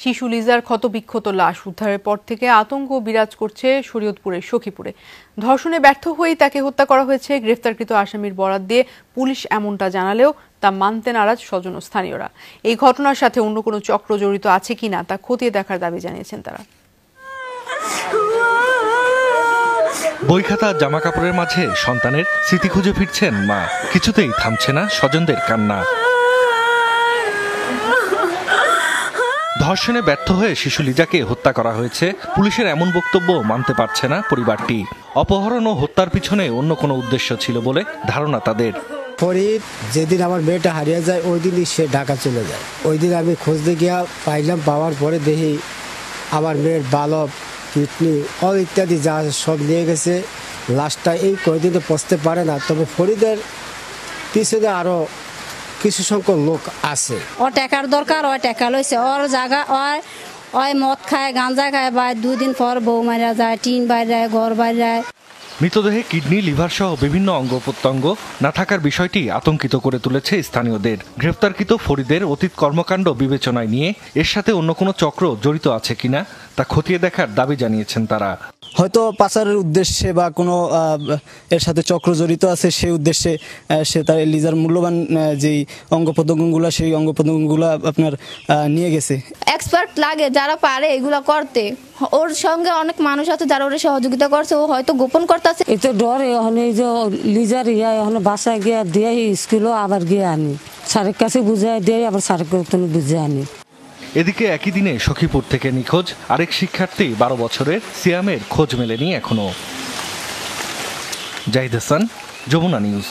শিশু লিজার ক্ষতবিক্ষত লাশ উদ্ধারের পর থেকে আতঙ্ক বিরাজ করছে শরীয়তপুরের সখীপুরে। ধর্ষণে ব্যর্থ হয়েই তাকে হত্যা করা হয়েছে। গ্রেফতারকৃত আসামির বরাত দিয়ে পুলিশ এমনটা জানালেও তা মানতে নারাজ স্বজন ও স্থানীয়রা। এই ঘটনার সাথে অন্য কোনো চক্র জড়িত আছে কিনা তা খতিয়ে দেখার দাবি জানিয়েছেন তারা। বই খাতা জামা কাপড়ের মাঝে সন্তানের স্মৃতি খুঁজে ফিরছেন মা। কিছুতেই থামছে না স্বজনদের কান্না। ধর্ষণে ব্যর্থ হয়ে শিশু লিজাকে হত্যা করা হয়েছে। পুলিশের এমন বক্তব্য মানতে পারছে না পরিবারটি। অপহরণ ও হত্যার পিছনে অন্য কোনো উদ্দেশ্য ছিল বলে ধারণা তাদের। ফরিদ যেদিন আমার মেয়েটা হারিয়ে যায় ওই দিনই সে ঢাকা চলে যায়। ওই দিন আমি খোঁজতে গিয়া পাইলাম, পাওয়ার পরে দেখি আমার মেয়ের বালক, কিডনি, অল ইত্যাদি যা সব নিয়ে গেছে। লাশটা এই কয়দিনে পৌঁছতে পারে না। তবে ফরিদের পিছনে আরো কিছু সংখ্যক লোক আছে। ও টাকার দরকার, ও টাকা লইছে, ওর জায়গা ওই মদ খায়, গাঁজা খায়, বা 2 দিন পর বউ মারা যায়, টিন বাইরে, ঘর বাইরে। মৃতদেহে কিডনি, লিভার সহ বিভিন্ন অঙ্গ প্রত্যঙ্গ না থাকার বিষয়টি আতঙ্কিত করে তুলেছে স্থানীয়দের। গ্রেফতারকৃত ফরিদের অতীত কর্মকাণ্ড বিবেচনায় নিয়ে এর সাথে অন্য কোনো চক্র জড়িত আছে কিনা তা খতিয়ে দেখার দাবি জানিয়েছেন তারা। হয়তো পাচারের উদ্দেশ্যে বা কোনো এর সাথে চক্র জড়িত আছে, সেই উদ্দেশ্যে সে তার লিজার মূল্যবান যেই অঙ্গ প্রত্যঙ্গগুলো, সেই অঙ্গ প্রত্যঙ্গগুলো আপনার নিয়ে গেছে। এক্সপার্ট লাগে যারা পারে এগুলো করতে। ওর সঙ্গে অনেক মানুষ আছে যারা ওর সহযোগিতা করছে, ও হয়তো গোপন করতেছে। এই তো ডর, এখন এই যে লিজার এখন বাসায় গিয়ে দিয়ে স্কুলও আবার গিয়ে আনি, স্যারের কাছে বুঝাই দিয়ে আবার স্যারের বুঝে আনি। এদিকে একই দিনে সখীপুর থেকে নিখোঁজ আরেক শিক্ষার্থী 12 বছরের সিয়ামের খোঁজ মেলেনি এখনো। জাহিদ হাসান, যমুনা নিউজ।